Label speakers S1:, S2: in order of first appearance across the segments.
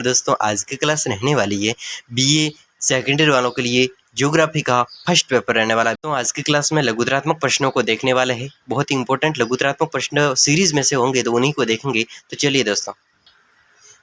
S1: दोस्तों आज की क्लास रहने वाली है बीए सेकेंड ईयर वालों के लिए ज्योग्राफी का फर्स्ट पेपर रहने वाला है। तो आज की क्लास में लघुतरात्मक प्रश्नों को देखने वाले हैं। बहुत ही इंपॉर्टेंट लघुतरात्मक प्रश्न सीरीज में से होंगे तो उन्हीं को देखेंगे। तो चलिए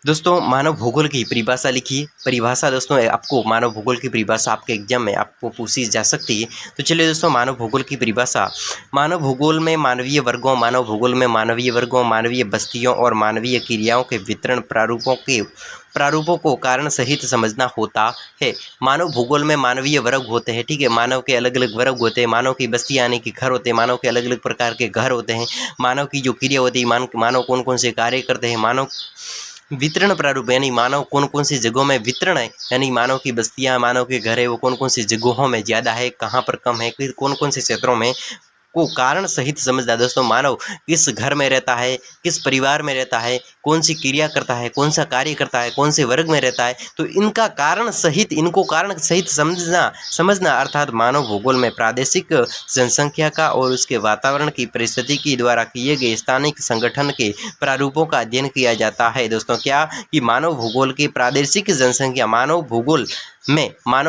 S1: दोस्तों मानव भूगोल की परिभाषा लिखिए। परिभाषा दोस्तों आपको मानव भूगोल की परिभाषा आपके एग्जाम में आपको पूछी जा सकती है। तो चलिए दोस्तों मानव भूगोल की परिभाषा। मानव भूगोल में मानवीय वर्गों, मानव भूगोल में मानवीय वर्गों, मानवीय बस्तियों और मानवीय क्रियाओं के वितरण प्रारूपों को कारण सहित समझना होता है। मानव भूगोल में मानवीय वर्ग होते हैं, ठीक है। मानव के अलग अलग वर्ग होते हैं। मानव की बस्ती यानी कि घर होते हैं। मानव के अलग अलग प्रकार के घर होते हैं। मानव की जो क्रिया होती है, मानव कौन कौन से कार्य करते हैं। मानव वितरण प्रारूप यानी मानव कौन कौन सी जगहों में वितरण है, यानी मानव की बस्तियां, मानव के घर है वो कौन कौन सी जगहों में ज़्यादा है, कहाँ पर कम है, कौन कौन से क्षेत्रों में को कारण सहित समझना। दोस्तों मानव किस घर में रहता है, किस परिवार में रहता है, कौन सी क्रिया करता है, कौन सा कार्य करता है, कौन से वर्ग में रहता है, तो इनको कारण सहित समझना अर्थात मानव भूगोल में प्रादेशिक जनसंख्या का और उसके वातावरण की परिस्थिति के द्वारा किए गए स्थानिक संगठन के प्रारूपों का अध्ययन किया जाता है। दोस्तों क्या कि मानव भूगोल की प्रादेशिक जनसंख्या, मानव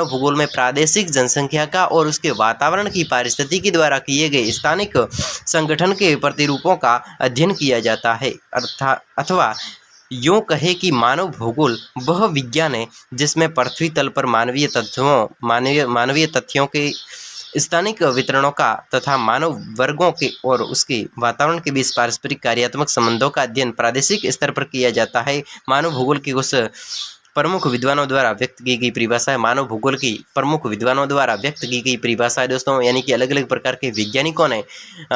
S1: भूगोल में प्रादेशिक जनसंख्या का और उसके वातावरण की परिस्थिति के द्वारा किए गए स्थानिक संगठन के प्रतिरूपों का अध्ययन किया जाता है। अथवा यूँ कहे कि मानव भूगोल वह विज्ञान है जिसमें पृथ्वी तल पर मानवीय तथ्यों के स्थानिक वितरणों का तथा मानव वर्गों के और उसके वातावरण के बीच पारस्परिक कार्यात्मक संबंधों का अध्ययन प्रादेशिक स्तर पर किया जाता है। मानव भूगोल की उस प्रमुख विद्वानों द्वारा व्यक्त की गई परिभाषा है। मानव भूगोल की प्रमुख विद्वानों द्वारा व्यक्त की गई परिभाषा है दोस्तों, यानी कि अलग अलग प्रकार के वैज्ञानिकों ने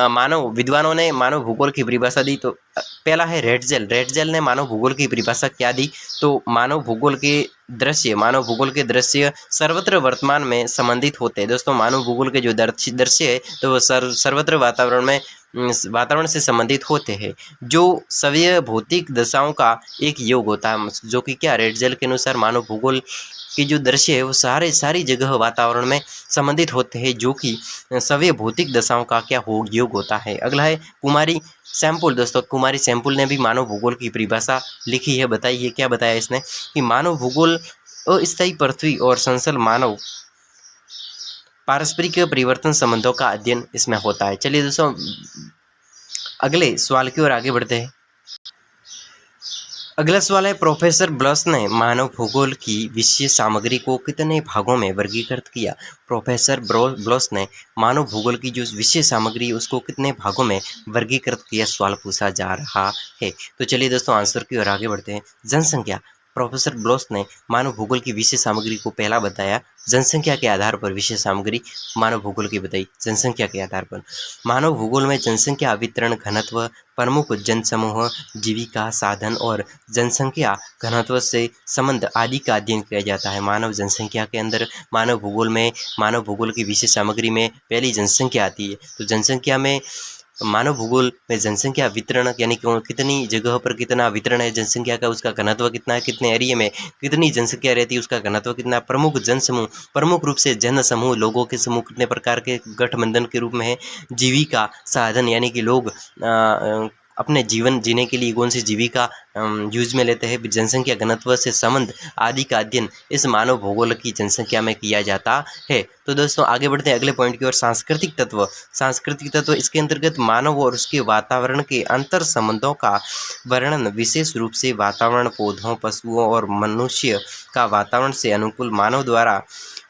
S1: मानव विद्वानों ने मानव भूगोल की परिभाषा दी। तो पहला है रेटजेल ने मानव भूगोल की परिभाषा क्या दी, तो मानव भूगोल के दृश्य सर्वत्र वर्तमान में संबंधित होते हैं। दोस्तों मानव भूगोल के जो दृश्य है तो वो सर्वत्र वातावरण से संबंधित होते हैं, जो सभी भौतिक दशाओं का एक योग होता है। जो कि क्या रेटजेल के अनुसार मानव भूगोल की जो दृश्य है वो सारी जगह वातावरण में संबंधित होते हैं, जो कि सभी भौतिक दशाओं का क्या योग होता है। अगला है कुमारी सैंपुल। दोस्तों कुमारी सैंपुल ने भी मानव भूगोल की परिभाषा लिखी है। बताइए क्या बताया इसने कि मानव भूगोल अस्थायी पृथ्वी और संसल मानव पारस्परिक परिवर्तन संबंधों का अध्ययन इसमें होता है। चलिए दोस्तों अगले सवाल की ओर आगे बढ़ते हैं। अगला सवाल है प्रोफेसर ब्लस ने मानव भूगोल की विषय सामग्री को कितने भागों में वर्गीकृत किया। प्रोफेसर ब्लस ने मानव भूगोल की जो विषय सामग्री है उसको कितने भागों में वर्गीकृत किया, सवाल पूछा जा रहा है। तो चलिए दोस्तों आंसर की ओर आगे बढ़ते हैं। जनसंख्या। प्रोफेसर ब्लॉस ने मानव भूगोल की विषय सामग्री को पहला बताया जनसंख्या के आधार पर। विषय सामग्री मानव भूगोल की बताई जनसंख्या के आधार पर। मानव भूगोल में जनसंख्या वितरण, घनत्व, प्रमुख जनसमूह, जीविका साधन और जनसंख्या घनत्व से संबंध आदि का अध्ययन किया जाता है। मानव जनसंख्या के अंदर मानव भूगोल की विषय सामग्री में पहली जनसंख्या आती है। तो जनसंख्या में मानव भूगोल में जनसंख्या वितरण यानी कि कितनी जगह पर कितना वितरण है जनसंख्या का, उसका घनत्व कितना है, कितने एरिया में कितनी जनसंख्या रहती है, उसका घनत्व कितना, प्रमुख जनसमूह, प्रमुख रूप से जन समूह, लोगों के समूह कितने प्रकार के गठबंधन के रूप में है, जीविका साधन यानी कि लोग अपने जीवन जीने के लिए कौन सी जीविका यूज में लेते हैं, जनसंख्या घनत्व से संबंध आदि का अध्ययन इस मानव भूगोल की जनसंख्या में किया जाता है। तो दोस्तों आगे बढ़ते हैं अगले पॉइंट की ओर। सांस्कृतिक तत्व इसके अंतर्गत मानव और उसके वातावरण के अंतर संबंधों का वर्णन, विशेष रूप से वातावरण, पौधों, पशुओं और मनुष्य का वातावरण से अनुकूल मानव द्वारा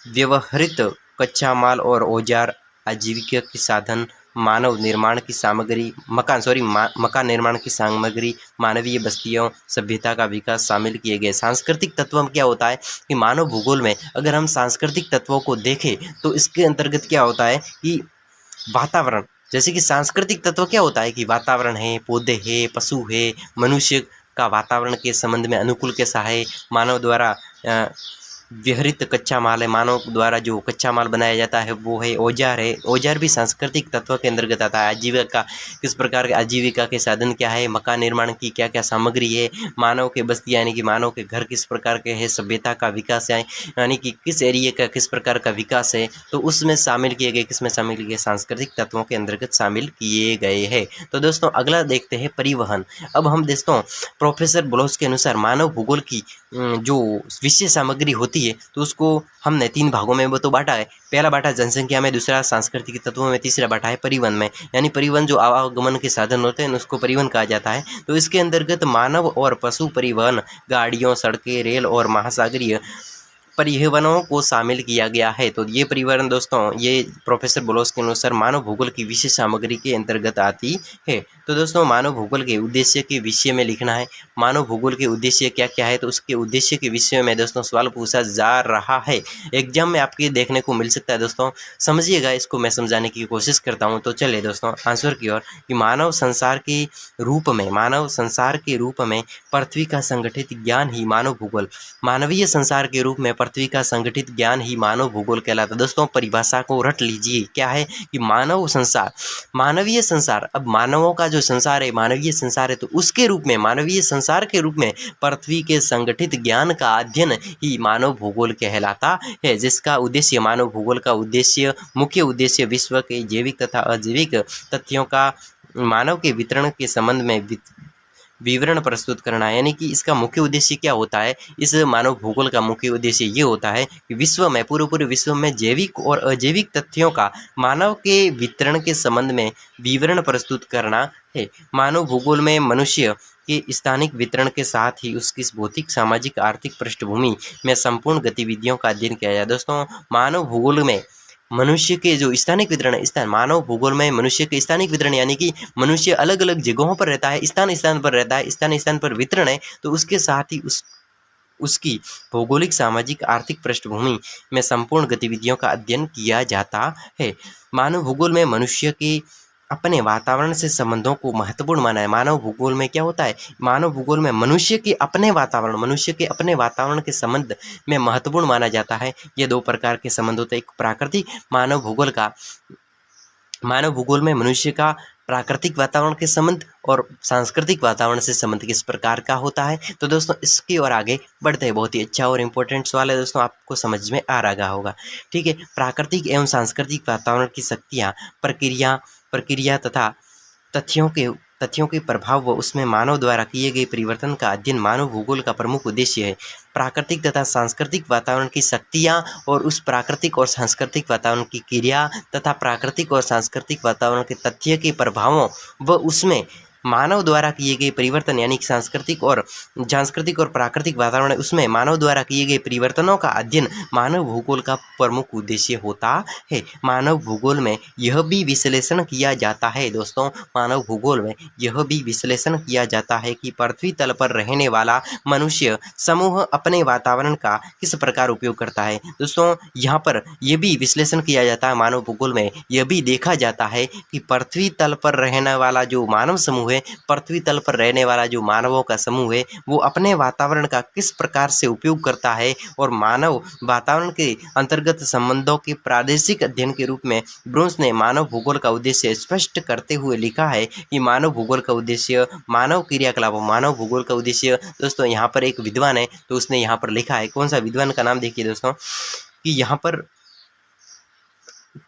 S1: व्यवहृत कच्चा माल और औजार, आजीविका के साधन, मानव निर्माण की सामग्री, मकान निर्माण की सामग्री, मानवीय बस्तियों, सभ्यता का विकास शामिल किए गए। सांस्कृतिक तत्व में क्या होता है कि मानव भूगोल में अगर हम सांस्कृतिक तत्वों को देखें तो इसके अंतर्गत क्या होता है कि वातावरण, जैसे कि सांस्कृतिक तत्व क्या होता है कि वातावरण है, पौधे है, पशु है, मनुष्य का वातावरण के संबंध में अनुकूल कैसा है, मानव द्वारा व्यवहृत कच्चा माल है, मानव द्वारा जो कच्चा माल बनाया जाता है वो है औजार है। औजार भी सांस्कृतिक तत्व के अंतर्गत आता है। आजीविका, किस प्रकार के आजीविका के साधन क्या है, मकान निर्माण की क्या क्या सामग्री है, मानव के बस्ती यानी कि मानव के घर किस प्रकार के है, सभ्यता का विकास है यानी कि किस एरिया का किस प्रकार का विकास है, तो उसमें शामिल किए गए, किसमें शामिल किए, सांस्कृतिक तत्वों के अंतर्गत शामिल किए गए हैं। तो दोस्तों अगला देखते हैं परिवहन। अब हम दोस्तों प्रोफेसर ब्लोस के अनुसार मानव भूगोल की जो विषय सामग्री होती है तो उसको हमने 3 भागों में वो तो बांटा है। पहला बांटा जनसंख्या में, दूसरा सांस्कृतिक तत्वों में, तीसरा बांटा है परिवहन में। यानी परिवहन जो आवागमन के साधन होते हैं उसको परिवहन कहा जाता है। तो इसके अंतर्गत मानव और पशु परिवहन, गाड़ियों, सड़कें, रेल और महासागरीय परिवहनों को शामिल किया गया है। तो ये परिवहन दोस्तों ये प्रोफेसर ब्लोस के अनुसार मानव भूगोल की विशेष सामग्री के अंतर्गत आती है। तो दोस्तों मानव भूगोल के उद्देश्य के विषय में लिखना है। मानव भूगोल के उद्देश्य क्या क्या है, तो उसके उद्देश्य के विषय में दोस्तों सवाल पूछा जा रहा है। एग्जाम में आपके देखने को मिल सकता है दोस्तों, समझिएगा, इसको मैं समझाने की कोशिश करता हूँ। तो चलिए दोस्तों आंसर की ओर कि मानव संसार के रूप में, मानव संसार के रूप में पृथ्वी का संगठित ज्ञान ही मानव भूगोल, मानवीय संसार के रूप में पृथ्वी का संगठित ज्ञान ही मानव भूगोल कहलाता है। दोस्तों परिभाषा को रट लीजिए, क्या है कि मानव संसार, मानवीय संसार, अब मानवों का जो संसार है मानवीय संसार है, तो उसके रूप में, मानवीय संसार के रूप में पृथ्वी के संगठित ज्ञान का अध्ययन ही मानव भूगोल कहलाता है। जिसका उद्देश्य, मानव भूगोल का उद्देश्य, मुख्य उद्देश्य विश्व के जैविक तथा अजैविक तथ्यों का मानव के वितरण के संबंध में विवरण प्रस्तुत करना है। यानी कि इसका मुख्य उद्देश्य क्या होता है, इस मानव भूगोल का मुख्य उद्देश्य ये होता है कि विश्व में, पूरे विश्व में जैविक और अजैविक तथ्यों का मानव के वितरण के संबंध में विवरण प्रस्तुत करना है। मानव भूगोल में मनुष्य के स्थानिक वितरण के साथ ही उसकी भौतिक, सामाजिक, आर्थिक पृष्ठभूमि में संपूर्ण गतिविधियों का अध्ययन किया जाए। दोस्तों मानव भूगोल में मनुष्य के जो स्थानिक वितरण है, स्थान, मानव भूगोल में मनुष्य के स्थानिक वितरण यानी कि मनुष्य अलग अलग जगहों पर रहता है, स्थान पर रहता है, स्थान पर वितरण है, तो उसके साथ ही उसकी भौगोलिक, सामाजिक, आर्थिक पृष्ठभूमि में संपूर्ण गतिविधियों का अध्ययन किया जाता है। मानव भूगोल में मनुष्य के अपने वातावरण से संबंधों को महत्वपूर्ण माना है। मानव भूगोल में क्या होता है, मानव भूगोल में मनुष्य के अपने वातावरण, मनुष्य के अपने वातावरण के संबंध में महत्वपूर्ण माना जाता है। ये 2 प्रकार के संबंध होते हैं, एक प्राकृतिक, मानव भूगोल में मनुष्य का प्राकृतिक वातावरण के संबंध और सांस्कृतिक वातावरण से संबंध किस प्रकार का होता है। तो दोस्तों इसकी ओर आगे बढ़ते हैं। बहुत ही अच्छा और इम्पोर्टेंट सवाल है दोस्तों, आपको समझ में आ रहा होगा। ठीक है, प्राकृतिक एवं सांस्कृतिक वातावरण की शक्तियाँ, प्रक्रिया तथा तथ्यों के प्रभाव व उसमें मानव द्वारा किए गए परिवर्तन का अध्ययन मानव भूगोल का प्रमुख उद्देश्य है। प्राकृतिक तथा सांस्कृतिक वातावरण की शक्तियाँ और उस प्राकृतिक और सांस्कृतिक वातावरण की क्रिया तथा प्राकृतिक और सांस्कृतिक वातावरण के तथ्य के प्रभावों व उसमें मानव द्वारा किए गए परिवर्तन यानी सांस्कृतिक और प्राकृतिक वातावरण, उसमें मानव द्वारा किए गए परिवर्तनों का अध्ययन मानव भूगोल का प्रमुख उद्देश्य होता है। मानव भूगोल में यह भी विश्लेषण किया जाता है दोस्तों, मानव भूगोल में यह भी विश्लेषण किया जाता है कि पृथ्वी तल पर रहने वाला मनुष्य समूह अपने वातावरण का किस प्रकार उपयोग करता है। दोस्तों यहाँ पर यह भी विश्लेषण किया जाता है, मानव भूगोल में यह भी देखा जाता है कि पृथ्वी तल पर रहने वाला जो मानव समूह है, पृथ्वी तल पर रहने वाला जो मानवों का समूह है, वो अपने वातावरण का किस प्रकार से उपयोग करता है और मानव वातावरण के अंतर्गत संबंधों के प्रादेशिक अध्ययन के रूप में ब्रोंस ने मानव भूगोल का उद्देश्य स्पष्ट करते हुए लिखा है कि मानव भूगोल का उद्देश्य मानव क्रियाकलापों, मानव भूगोल का उद्देश्य दोस्तों यहाँ पर एक विद्वान है तो उसने यहाँ पर लिखा है, कौन सा विद्वान का नाम देखिए दोस्तों, कि यहाँ पर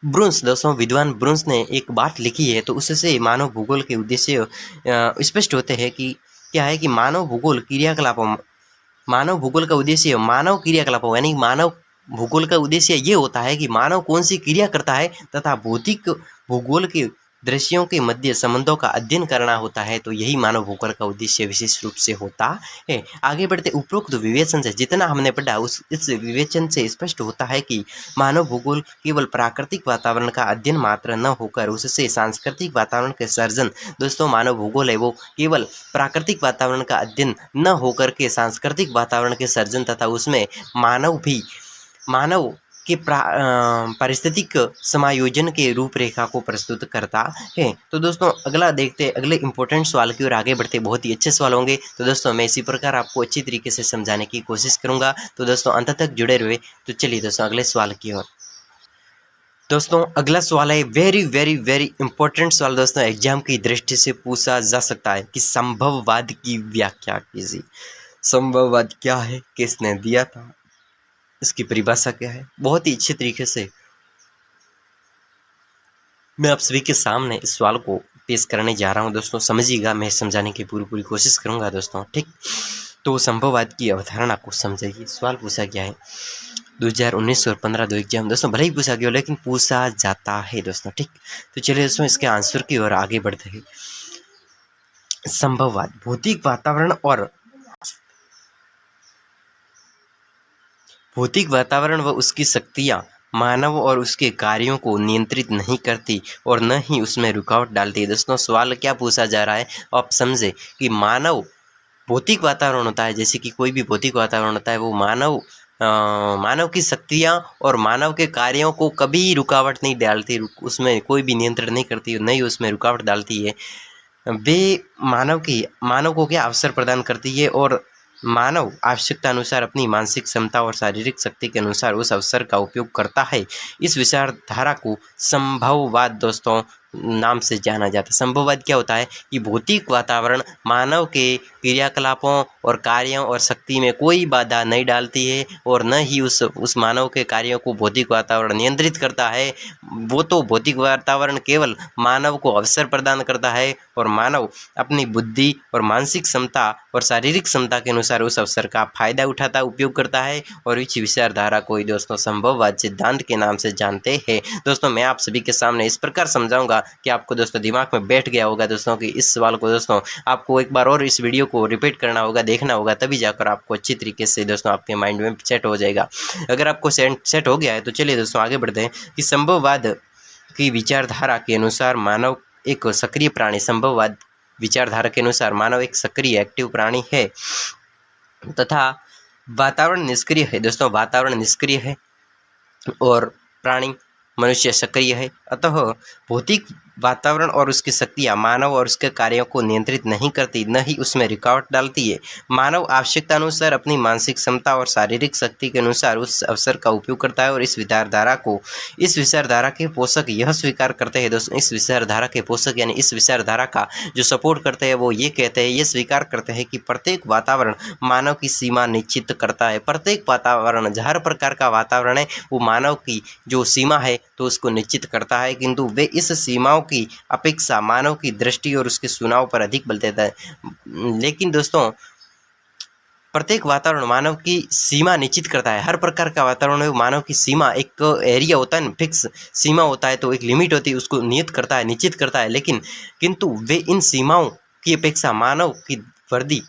S1: ब्रुंस, दोस्तों विद्वान ब्रुंस ने एक बात लिखी है तो उससे मानव भूगोल के उद्देश्य स्पष्ट होते हैं कि क्या है कि मानव भूगोल का उद्देश्य मानव क्रियाकलापों यानी मानव भूगोल का उद्देश्य ये होता है कि मानव कौन सी क्रिया करता है तथा भौतिक भूगोल के दृश्यों के मध्य संबंधों का अध्ययन करना होता है। तो यही मानव भूगोल का उद्देश्य विशेष रूप से होता है। आगे बढ़ते उपरोक्त विवेचन से जितना हमने पढ़ा इस विवेचन से स्पष्ट होता है कि मानव भूगोल केवल प्राकृतिक वातावरण का अध्ययन मात्र न होकर उससे सांस्कृतिक वातावरण के सर्जन, दोस्तों मानव भूगोल है वो केवल प्राकृतिक वातावरण का अध्ययन न होकर के सांस्कृतिक वातावरण के सर्जन तथा उसमें मानव के पारिस्थितिक समायोजन के रूपरेखा को प्रस्तुत करता है। तो दोस्तों अगला देखते हैं, अगले इंपॉर्टेंट सवाल की ओर आगे बढ़ते, बहुत ही अच्छे सवाल होंगे। तो दोस्तों मैं इसी प्रकार आपको अच्छी तरीके से समझाने की कोशिश करूंगा, तो दोस्तों अंत तक जुड़े रहे। तो चलिए दोस्तों अगले सवाल की ओर। दोस्तों अगला सवाल है वेरी वेरी वेरी इंपॉर्टेंट सवाल दोस्तों, एग्जाम की दृष्टि से पूछा जा सकता है कि संभववाद की व्याख्या कीजिए। संभववाद क्या है, किसने दिया था, इसकी परिभाषा क्या है। बहुत ही अच्छे तरीके से मैं आप सभी के सामने इस सवाल को पेश करने जा रहा हूं दोस्तों, समझिएगा, मैं समझाने की पूरी कोशिश करूंगा दोस्तों, ठीक। तो संभववाद की अवधारणा को समझिए। सवाल पूछा गया है 2019 और 15 दो एग्जाम दोस्तों, भले ही पूछा गया लेकिन पूछा जाता है दोस्तों, ठीक। तो चलिए दोस्तों इसके आंसर की ओर आगे बढ़ते हैं। संभववाद भौतिक वातावरण व उसकी शक्तियाँ मानव और उसके कार्यों को नियंत्रित नहीं करती और न ही उसमें रुकावट डालती। दोस्तों सवाल क्या पूछा जा रहा है, आप समझे कि मानव भौतिक वातावरण होता है, जैसे कि कोई भी भौतिक वातावरण होता है, वो मानव की शक्तियाँ और मानव के कार्यों को कभी रुकावट नहीं डालती, उसमें कोई भी नियंत्रण नहीं करती, नहीं उसमें रुकावट डालती है। वे मानव को क्या अवसर प्रदान करती है और मानव आवश्यकता अनुसार अपनी मानसिक क्षमता और शारीरिक शक्ति के अनुसार उस अवसर का उपयोग करता है। इस विचारधारा को संभववाद दोस्तों नाम से जाना जाता है। संभववाद क्या होता है कि भौतिक वातावरण मानव के क्रियाकलापों और कार्यों और शक्ति में कोई बाधा नहीं डालती है और न ही उस मानव के कार्यों को भौतिक वातावरण नियंत्रित करता है। वो तो भौतिक वातावरण केवल मानव को अवसर प्रदान करता है और मानव अपनी बुद्धि और मानसिक क्षमता और शारीरिक क्षमता के अनुसार उस अवसर का फायदा उठाता, उपयोग करता है और इस विचारधारा को ही दोस्तों संभववाद सिद्धांत के नाम से जानते हैं। दोस्तों मैं आप सभी के सामने इस प्रकार समझाऊंगा कि आपको दोस्तों दिमाग में बैठ गया होगा दोस्तों कि इस सवाल को दोस्तों आपको एक बार और इस वीडियो को रिपीट करना होगा, देखना होगा, तभी जाकर आपको अच्छी तरीके से दोस्तों आपके माइंड में सेट हो जाएगा। अगर आपको सेट हो गया है तो चलिए दोस्तों आगे बढ़ते हैं कि संभववाद की विचारधारा के अनुसार मानव एक सक्रिय प्राणी, संभववाद विचारधारा के अनुसार मानव एक सक्रिय एक्टिव प्राणी है तथा वातावरण निष्क्रिय है। दोस्तों वातावरण निष्क्रिय है और प्राणी मनुष्य सक्रिय है। अतः भौतिक वातावरण और उसकी शक्तियाँ मानव और उसके कार्यों को नियंत्रित नहीं करती, न ही उसमें रुकावट डालती है। मानव आवश्यकता अनुसार अपनी मानसिक क्षमता और शारीरिक शक्ति के अनुसार उस अवसर का उपयोग करता है और इस विचारधारा के पोषक यह स्वीकार करते हैं दोस्तों, इस विचारधारा के पोषक यानी इस विचारधारा का जो सपोर्ट करते हैं वो ये कहते हैं, ये स्वीकार करते हैं कि प्रत्येक वातावरण मानव की सीमा निश्चित करता है। प्रत्येक वातावरण, हर प्रकार का वातावरण है वो मानव की जो सीमा है तो उसको निश्चित करता है, किंतु वे इस सीमाओं की अपेक्षा मानव की दृष्टि और उसके चुनाव पर अधिक बल देता है। लेकिन दोस्तों प्रत्येक वातावरण मानव की सीमा निश्चित करता है। हर प्रकार का वातावरण में मानव की सीमा, एक एरिया होता है, फिक्स सीमा होता है, तो एक लिमिट होती है, उसको नियत करता है, निश्चित करता है। लेकिन किंतु वे इन सीमाओं की अपेक्षा मानव की वर्दी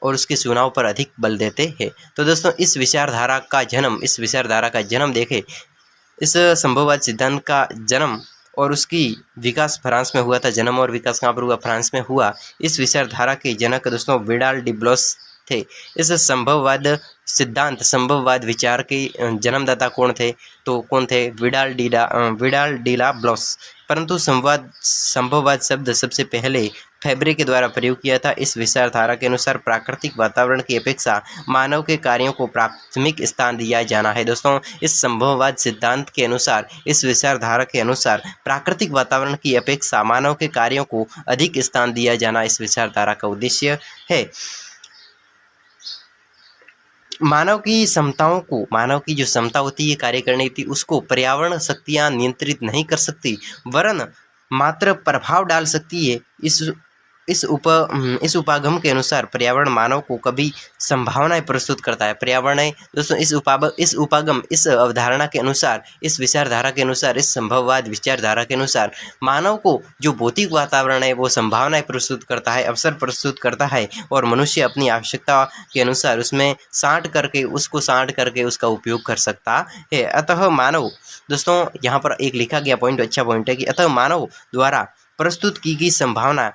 S1: और उसके चुनाव पर अधिक बल देते हैं। तो दोस्तों इस विचारधारा का जन्म देखें, इस संभववाद सिद्धांत का जन्म और उसकी विकास फ्रांस में हुआ था। जन्म और विकास कहाँ पर हुआ? फ्रांस में हुआ। इस विचारधारा के जनक दोस्तों विडाल डी ब्लॉस थे। इस संभववाद विचार के जन्मदाता कौन थे? तो कौन थे? विडाल डी ला ब्लॉस। परंतु संभववाद शब्द सबसे पहले फैब्रे के द्वारा प्रयोग किया था। इस विचारधारा के अनुसार प्राकृतिक वातावरण की अपेक्षा मानव के कार्यों को प्राथमिक स्थान दिया जाना है। दोस्तों इस संभववाद सिद्धांत के अनुसार, इस विचारधारा के अनुसार प्राकृतिक वातावरण की अपेक्षा मानव के कार्यों को अधिक स्थान दिया जाना इस विचारधारा का उद्देश्य है। मानव की जो क्षमता होती है कार्य करने की, उसको पर्यावरण शक्तियाँ नियंत्रित नहीं कर सकती, वरन मात्र प्रभाव डाल सकती है। इस उपागम के अनुसार पर्यावरण मानव को कभी संभावनाएं प्रस्तुत करता है। पर्यावरण है दोस्तों इस अवधारणा के अनुसार, इस विचारधारा के अनुसार, इस संभववाद विचारधारा के अनुसार मानव को जो भौतिक वातावरण है वो संभावनाएं प्रस्तुत करता है, अवसर प्रस्तुत करता है और मनुष्य अपनी आवश्यकता के अनुसार उसमें साँट करके उसका उपयोग कर सकता है। अतः मानव दोस्तों यहाँ पर एक लिखा गया पॉइंट, अच्छा पॉइंट है कि अतः मानव द्वारा प्रस्तुत की गई संभावना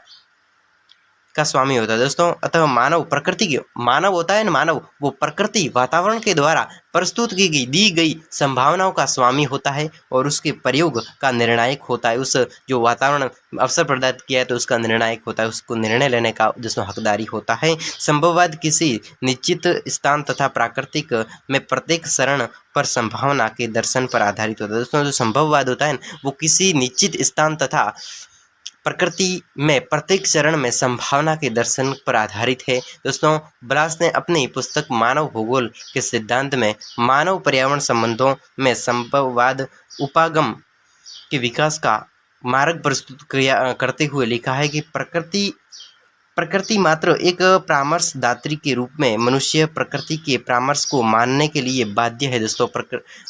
S1: का स्वामी होता है दोस्तों। अतः मानव प्रकृति के मानव होता है ना, मानव वो प्रकृति वातावरण के द्वारा प्रस्तुत की गई दी गई संभावनाओं का स्वामी होता है और उसके प्रयोग का निर्णायक होता है। उस जो वातावरण अवसर प्रदान किया है तो उसका निर्णायक होता है, उसको निर्णय लेने का दोस्तों हकदारी होता है। संभववाद किसी निश्चित स्थान तथा प्राकृतिक में प्रत्येक शरण पर संभावना के दर्शन पर आधारित होता है दोस्तों। जो संभववाद होता है वो किसी निश्चित स्थान तथा प्रकृति में प्रत्येक चरण में संभावना के दर्शन पर आधारित है दोस्तों। ब्लास ने अपनी पुस्तक मानव भूगोल के सिद्धांत में मानव पर्यावरण संबंधों में संभववाद उपागम के विकास का मार्ग प्रस्तुत करते हुए लिखा है कि प्रकृति मात्र एक परामर्शदात्री के रूप में मनुष्य प्रकृति के परामर्श को मानने के लिए बाध्य है दोस्तों।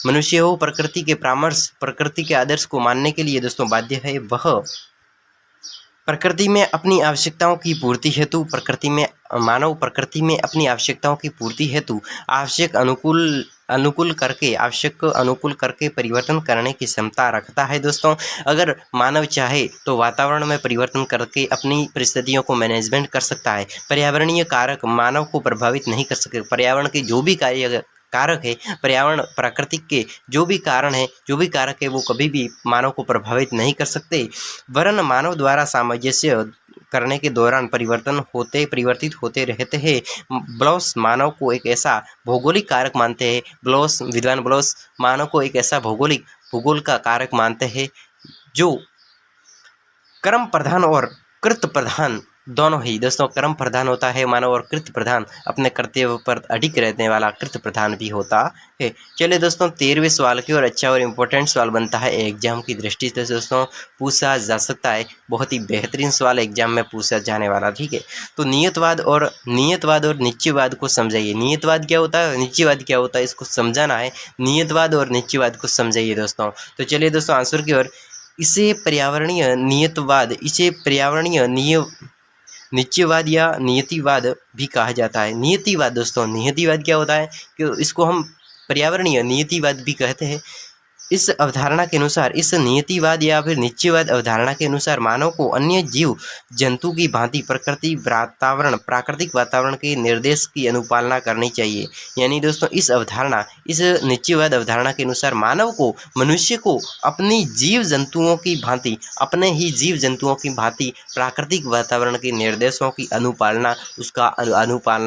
S1: मनुष्य हो प्रकृति के परामर्श, प्रकृति के आदर्श को मानने के लिए दोस्तों बाध्य है। वह प्रकृति में अपनी आवश्यकताओं की पूर्ति हेतु मानव प्रकृति में अपनी आवश्यकताओं की पूर्ति हेतु आवश्यक अनुकूल करके परिवर्तन करने की क्षमता रखता है दोस्तों। अगर मानव चाहे तो वातावरण में परिवर्तन करके अपनी परिस्थितियों को मैनेजमेंट कर सकता है। पर्यावरणीय कारक मानव को प्रभावित नहीं कर सकते। पर्यावरण के जो भी कारक है, पर्यावरण प्राकृतिक के जो भी कारक है वो कभी भी मानव को प्रभावित नहीं कर सकते, वरन मानव द्वारा सामंजस्य करने के दौरान परिवर्तित होते रहते हैं। ब्लॉस मानव को एक ऐसा भौगोलिक कारक मानते हैं। विद्वान ब्लॉस मानव को एक ऐसा भूगोल का कारक मानते हैं जो कर्म प्रधान और कृत प्रधान दोनों ही दोस्तों, कर्म प्रधान होता है मानव और कृत प्रधान अपने कर्तव्य पर अडिग रहने वाला कृत प्रधान भी होता है। चलिए दोस्तों 13वें सवाल की और अच्छा और इम्पोर्टेंट सवाल बनता है एग्जाम की दृष्टि से दोस्तों, पूछा जा सकता है। बहुत ही बेहतरीन सवाल एग्जाम में पूछा जाने वाला, ठीक है। तो नियतवाद और निश्चयवाद को समझाइए। नियतवाद क्या होता है, निश्चयवाद क्या होता है, इसको समझाना है। नियतवाद और निश्चयवाद को समझाइए दोस्तों। तो चलिए दोस्तों आंसर की ओर। इसे पर्यावरणीय निश्चयवाद या नियतिवाद भी कहा जाता है। नियतिवाद दोस्तों, नियतिवाद क्या होता है कि इसको हम पर्यावरणीय नियतिवाद भी कहते हैं। इस अवधारणा के अनुसार, इस नियतिवाद या फिर निश्चयवाद अवधारणा के अनुसार मानव को अन्य जीव जंतु की भांति प्राकृतिक वातावरण के निर्देश की अनुपालना करनी चाहिए। यानी दोस्तों इस निश्चयवाद अवधारणा के अनुसार मानव को, मनुष्य को अपने ही जीव जंतुओं की भांति प्राकृतिक वातावरण के निर्देशों की अनुपालना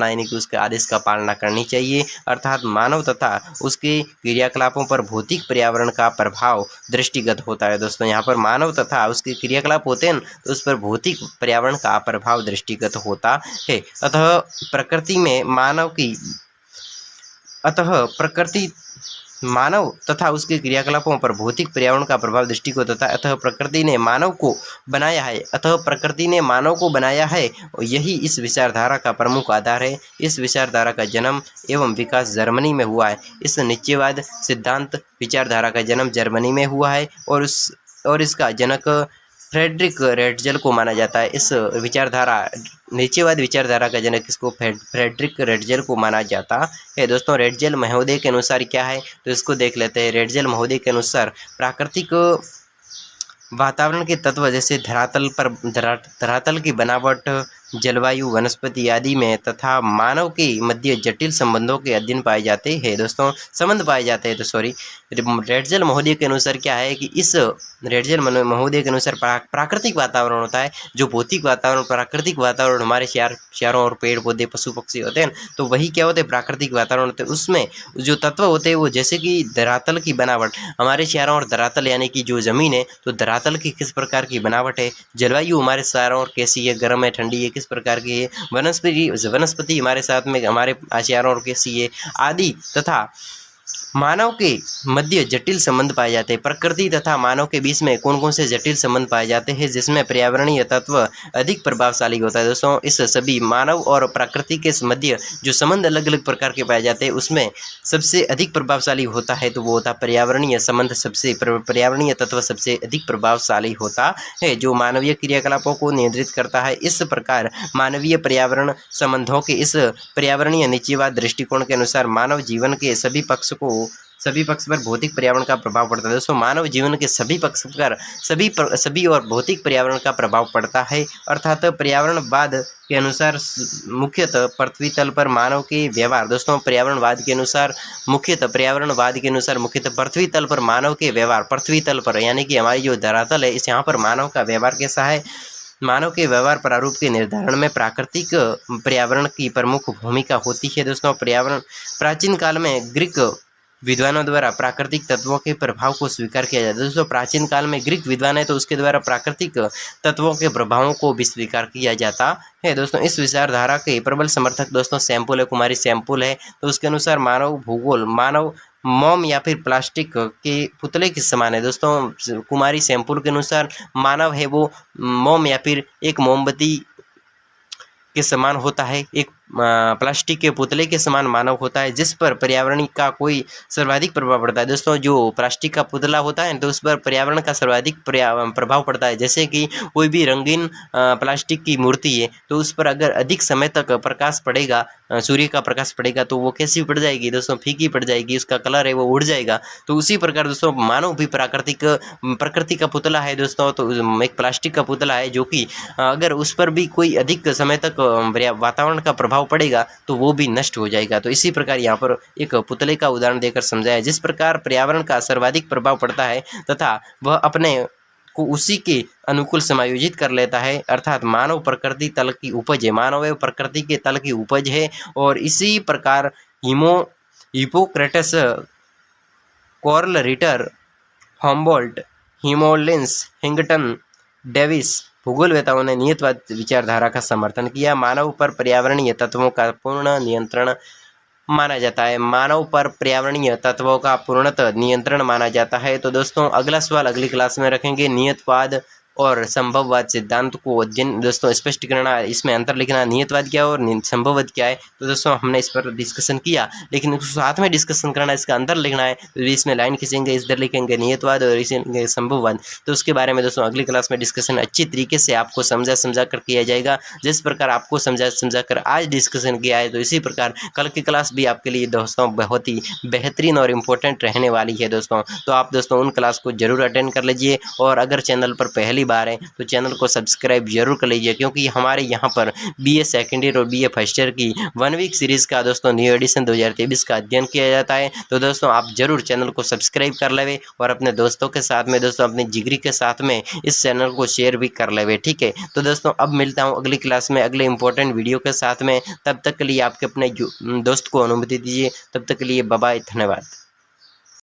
S1: यानी कि उसके आदेश का पालना करनी चाहिए। अर्थात मानव तथा उसके क्रियाकलापों पर भौतिक पर्यावरण का प्रभाव दृष्टिगत होता है दोस्तों। यहाँ पर मानव तथा उसके क्रियाकलाप होते हैं तो उस पर भौतिक पर्यावरण का प्रभाव दृष्टिगत होता है। मानव तथा उसके क्रियाकलापों पर भौतिक पर्यावरण का प्रभाव दृष्टिगत होता है। अतः प्रकृति ने मानव को बनाया है और यही इस विचारधारा का प्रमुख आधार है। इस विचारधारा का जन्म एवं विकास जर्मनी में हुआ है। इस निश्चयवाद सिद्धांत विचारधारा का जन्म जर्मनी में हुआ है और इसका जनक फ्रेडरिक रेटजेल को माना जाता है। इस निश्चयवाद विचारधारा का जनक इसको फ्रेडरिक रेटजेल को माना जाता है दोस्तों। रेटजेल महोदय के अनुसार क्या है तो इसको देख लेते हैं। रेटजेल महोदय के अनुसार प्राकृतिक वातावरण के तत्व जैसे धरातल की बनावट, जलवायु, वनस्पति आदि में तथा मानव के मध्य जटिल संबंधों के अध्ययन पाए जाते हैं दोस्तों, संबंध पाए जाते हैं। तो सॉरी, रेटजेल महोदय के अनुसार क्या है कि इस रेटजेल महोदय के अनुसार प्राकृतिक वातावरण होता है जो भौतिक वातावरण, प्राकृतिक वातावरण हमारे शहरों और पेड़ पौधे पशु पक्षी होते हैं तो वही क्या होते हैं, प्राकृतिक वातावरण होते हैं। उसमें जो तत्व होते हैं वो जैसे कि धरातल की बनावट, हमारे शहरों और धरातल यानी कि जो ज़मीन है तो धरातल की किस प्रकार की बनावट है, जलवायु हमारे शहरों और कैसी है, गर्म है, ठंडी है, किस प्रकार की है, वनस्पति हमारे साथ में हमारे शहरों और कैसी है आदि, तथा मानव के मध्य जटिल संबंध पाए जाते हैं। प्रकृति तथा मानव के बीच में कौन कौन से जटिल संबंध पाए जाते हैं जिसमें पर्यावरणीय तत्व अधिक प्रभावशाली होता है दोस्तों। इस सभी मानव और प्रकृति के मध्य जो संबंध अलग अलग प्रकार के पाए जाते हैं उसमें सबसे अधिक प्रभावशाली होता है तो वो होता पर्यावरणीय संबंध। पर्यावरणीय तत्व सबसे अधिक प्रभावशाली होता है जो मानवीय क्रियाकलापों को नियंत्रित करता है। इस प्रकार मानवीय पर्यावरण संबंधों के इस पर्यावरणीय निश्चयवाद दृष्टिकोण के अनुसार मानव जीवन के सभी पक्ष को सभी पक्ष पर भौतिक पर्यावरण का प्रभाव पड़ता है। दोस्तों मानव जीवन के सभी पक्ष पर सभी और भौतिक पर्यावरण का प्रभाव पड़ता है। अर्थात पर्यावरणवाद के अनुसार मुख्यतः पृथ्वी तल पर मानव के व्यवहार, दोस्तों पर्यावरणवाद के अनुसार मुख्यतः पृथ्वी तल पर मानव के व्यवहार, पृथ्वी तल पर यानी कि हमारी जो धरातल है, इस यहाँ पर मानव का व्यवहार कैसा है, मानव के व्यवहार प्रारूप के निर्धारण में प्राकृतिक पर्यावरण की प्रमुख भूमिका होती है। दोस्तों पर्यावरण प्राचीन काल में ग्रीक विद्वानों द्वारा प्राकृतिक तत्वों के प्रभाव को स्वीकार किया जाता है। दोस्तों प्राचीन काल में ग्रीक विद्वान है तो उसके द्वारा प्राकृतिक तत्वों के प्रभावों को भी स्वीकार किया जाता है। दोस्तों इस विचारधारा के प्रबल समर्थक दोस्तों सैंपल है, कुमारी सैंपल है। तो उसके अनुसार मानव भूगोल मानव मोम या फिर प्लास्टिक के पुतले के समान है। दोस्तों कुमारी सैंपल के अनुसार मानव है वो मोम या फिर एक मोमबत्ती के समान होता है, एक प्लास्टिक के पुतले के समान मानव होता है जिस पर पर्यावरण का कोई सर्वाधिक प्रभाव पड़ता है। दोस्तों जो प्लास्टिक का पुतला होता है तो उस पर पर्यावरण का सर्वाधिक प्रभाव पड़ता है। जैसे कि कोई भी रंगीन प्लास्टिक की मूर्ति है तो उस पर अगर अधिक समय तक प्रकाश पड़ेगा, सूर्य का प्रकाश पड़ेगा तो वो कैसी पड़ जाएगी दोस्तों, फीकी पड़ जाएगी, उसका कलर है वो उड़ जाएगा। तो उसी प्रकार दोस्तों मानव भी प्रकृति का पुतला है दोस्तों। तो एक प्लास्टिक का पुतला है जो कि अगर उस पर भी कोई अधिक समय तक वातावरण का प्रभाव पड़ेगा तो वो भी नष्ट हो जाएगा। तो इसी प्रकार यहाँ पर एक पुतले का उदाहरण देकर समझाया, जिस प्रकार पर्यावरण का सर्वाधिक प्रभाव पड़ता है तथा वह अपने को उसी के अनुकूल समायोजित कर लेता है। अर्थात मानव प्रकृति तल की उपज है, मानव एवं प्रकृति के तल की उपज है। और इसी प्रकार हिपोक्रेटस, कार्ल रिटर, हम्बोल्ट, हिमोलिंस, हिंगटन, डेविस भूगोलवेताओं ने नियतवाद विचारधारा का समर्थन किया। मानव पर पर्यावरणीय तत्वों का पूर्ण नियंत्रण माना जाता है, मानव पर पर्यावरणीय तत्वों का पूर्णतः नियंत्रण माना जाता है। तो दोस्तों अगला सवाल अगली क्लास में रखेंगे, नियतवाद और संभववाद सिद्धांत को अध्ययन। दोस्तों स्पष्ट करना, इसमें अंतर लिखना, नियतवाद क्या है और संभववाद क्या है। तो दोस्तों हमने इस पर डिस्कशन किया, लेकिन साथ में डिस्कशन करना, इसका अंतर लिखना है। तो इसमें लाइन खींचेंगे, इधर लिखेंगे नियतवाद और इसे लिखेंगे संभववाद। तो उसके बारे में दोस्तों अगली क्लास में डिस्कशन अच्छी तरीके से आपको समझा कर किया जाएगा। जिस प्रकार आपको समझा कर आज डिस्कशन किया है, तो इसी प्रकार कल की क्लास भी आपके लिए दोस्तों बहुत ही बेहतरीन और इम्पोर्टेंट रहने वाली है दोस्तों। तो आप दोस्तों उन क्लास को जरूर अटेंड कर लीजिए। और अगर चैनल पर पहली बार है तो चैनल को सब्सक्राइब जरूर कर लीजिए, क्योंकि हमारे यहाँ पर बीए सेकेंड ईयर और बीए फर्स्ट ईयर की 1 वीक सीरीज़ का दोस्तों न्यू एडिशन 2023 का अध्ययन किया जाता है। तो दोस्तों आप जरूर चैनल को सब्सक्राइब कर लेवे और अपने दोस्तों के साथ में, दोस्तों अपने जिगरी के साथ में इस चैनल को शेयर भी कर लेवे, ठीक है। तो दोस्तों अब मिलता हूँ अगली क्लास में अगले इंपॉर्टेंट वीडियो के साथ में। तब तक के लिए आपके अपने दोस्त को अनुमति दीजिए। तब तक के लिए बाय बाय, धन्यवाद।